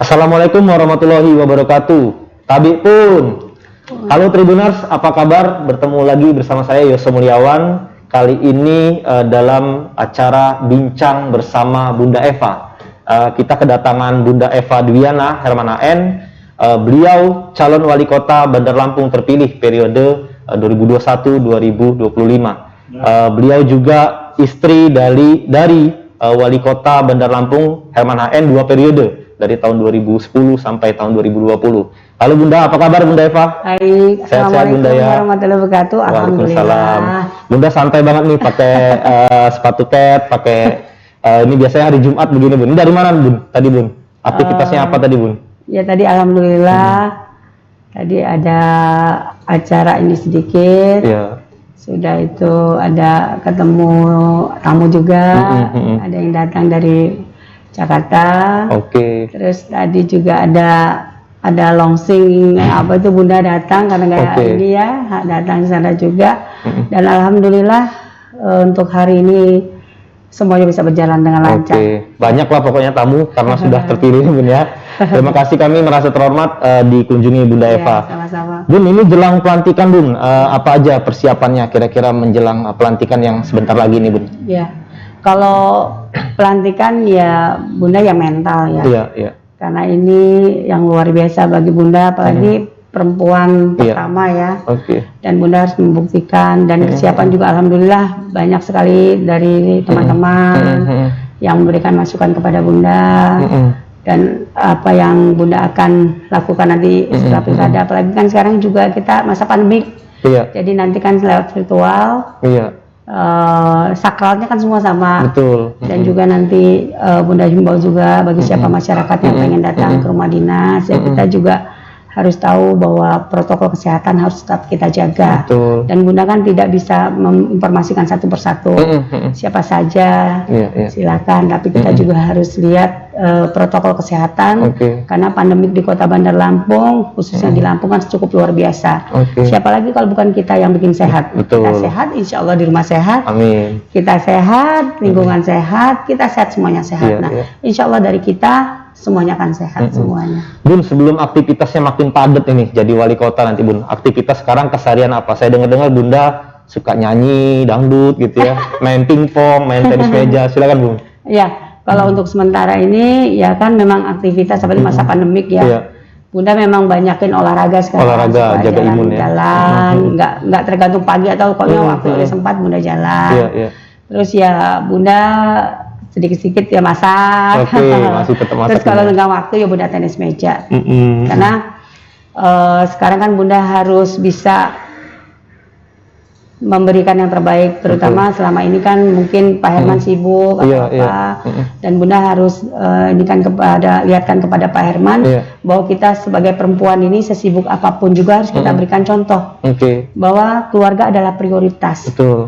Assalamualaikum warahmatullahi wabarakatuh. Tabi pun. Halo Tribuners, apa kabar? Bertemu lagi bersama saya Yoso Mulyawan. Kali ini dalam acara Bincang bersama Bunda Eva. Kita kedatangan Bunda Eva Dwiana Herman AN. Beliau calon wali kota Bandar Lampung terpilih periode 2021-2025. Beliau juga istri dari wali kota Bandar Lampung Herman HN 2 periode dari tahun 2010 sampai tahun 2020. Halo Bunda, apa kabar Bunda Eva? Baik, Sehat-sehat Bunda ya. warahmatullahi wabarakatuh. Waalaikumsalam. Bunda santai banget nih pakai sepatu cat, pakai ini biasanya hari Jumat begini Bun. Ini dari mana Bun? Tadi Bun. Aktivitasnya apa tadi Bun? Ya tadi alhamdulillah. Tadi ada acara ini sedikit. Iya. Sudah itu ada ketemu tamu juga. Ada yang datang dari Jakarta. Oke. Terus tadi juga ada launching apa itu Bunda datang karena kayak ini ya datang di sana juga. Dan alhamdulillah untuk hari ini semuanya bisa berjalan dengan lancar. Oke, banyak lah pokoknya tamu karena sudah terpilih Bun ya. Terima kasih, kami merasa terhormat dikunjungi Bunda Eva. Sama-sama. Bun, ini jelang pelantikan Bun, apa aja persiapannya kira-kira menjelang pelantikan yang sebentar lagi nih Bun? Ya, kalau pelantikan ya Bunda yang mental ya. Iya, iya. Karena ini yang luar biasa bagi Bunda, apalagi perempuan pertama ya. Oke. Dan Bunda harus membuktikan dan kesiapan juga alhamdulillah banyak sekali dari teman-teman yang memberikan masukan kepada Bunda. Dan apa yang Bunda akan lakukan nanti setelah pilkada, apalagi kan sekarang juga kita masa pandemik. Iya. Jadi nanti kan lewat virtual. Iya. Sakralnya kan semua sama. Betul. Dan juga nanti Bunda himbau juga bagi siapa masyarakat yang pengen datang ke rumah dinas, ya kita juga harus tahu bahwa protokol kesehatan harus tetap kita jaga. Betul. Dan Bunda kan tidak bisa menginformasikan satu persatu siapa saja, silakan. Tapi kita juga harus lihat protokol kesehatan, karena pandemik di Kota Bandar Lampung, khususnya di Lampung kan cukup luar biasa. Siapa lagi kalau bukan kita yang bikin sehat? Betul. Kita sehat, insya Allah di rumah sehat. Amin. Kita sehat, lingkungan sehat, kita sehat, semuanya sehat. Insya Allah dari kita semuanya akan sehat semuanya. Bun, sebelum aktivitasnya makin padat ini jadi wali kota nanti Bun, aktivitas sekarang keseharian apa? Saya dengar-dengar Bunda suka nyanyi dangdut gitu ya, main pingpong, main tenis meja, silakan Bun. Ya, kalau untuk sementara ini ya kan memang aktivitas seperti masa pandemik ya. Bunda memang banyakin olahraga sekarang. Olahraga, jaga imun ya. Jalan, nggak tergantung pagi atau pokoknya waktu udah sempat Bunda jalan. Terus ya Bunda sedikit-sedikit ya masak. Masih tetap masak. Terus kalau tengah waktu ya Bunda tenis meja. Karena sekarang kan Bunda harus bisa memberikan yang terbaik, terutama selama ini kan mungkin Pak Herman sibuk dan Bunda harus lihatkan kepada Pak Herman bahwa kita sebagai perempuan ini sesibuk apapun juga harus kita berikan contoh bahwa keluarga adalah prioritas. Betul.